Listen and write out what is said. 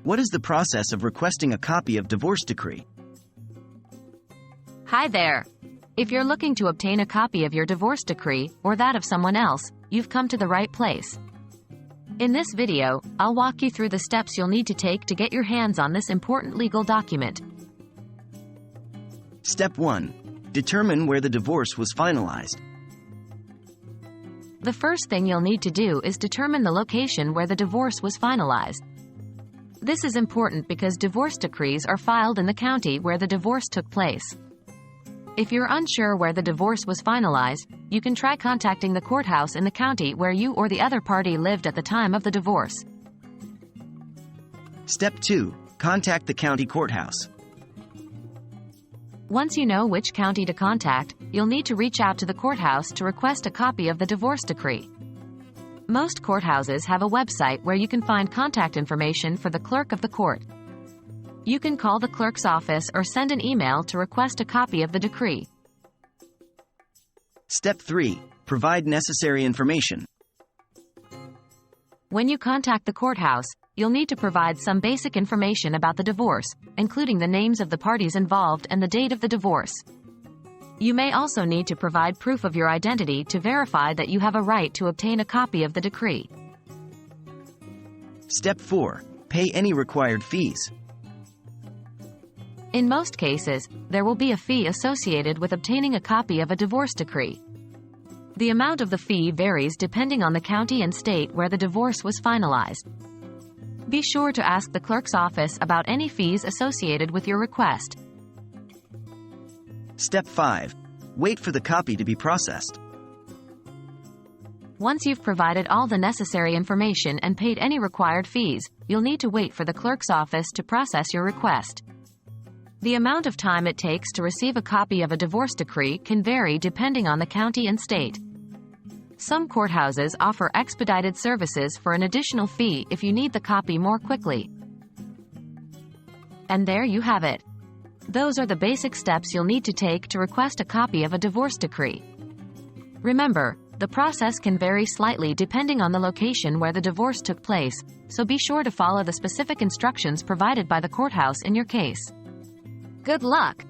What is the process of requesting a copy of divorce decree? Hi there. If you're looking to obtain a copy of your divorce decree, or that of someone else, you've come to the right place. In this video, I'll walk you through the steps you'll need to take to get your hands on this important legal document. Step 1. Determine where the divorce was finalized. The first thing you'll need to do is determine the location where the divorce was finalized. This is important because divorce decrees are filed in the county where the divorce took place. If you're unsure where the divorce was finalized, you can try contacting the courthouse in the county where you or the other party lived at the time of the divorce. Step 2. Contact the county courthouse. Once you know which county to contact, you'll need to reach out to the courthouse to request a copy of the divorce decree. Most courthouses have a website where you can find contact information for the clerk of the court. You can call the clerk's office or send an email to request a copy of the decree. Step 3. Provide necessary information. When you contact the courthouse, you'll need to provide some basic information about the divorce, including the names of the parties involved and the date of the divorce. You may also need to provide proof of your identity to verify that you have a right to obtain a copy of the decree. Step 4. Pay any required fees. In most cases, there will be a fee associated with obtaining a copy of a divorce decree. The amount of the fee varies depending on the county and state where the divorce was finalized. Be sure to ask the clerk's office about any fees associated with your request. Step 5. Wait for the copy to be processed. Once you've provided all the necessary information and paid any required fees, you'll need to wait for the clerk's office to process your request. The amount of time it takes to receive a copy of a divorce decree can vary depending on the county and state. Some courthouses offer expedited services for an additional fee if you need the copy more quickly. And there you have it. Those are the basic steps you'll need to take to request a copy of a divorce decree. Remember, the process can vary slightly depending on the location where the divorce took place, so be sure to follow the specific instructions provided by the courthouse in your case. Good luck!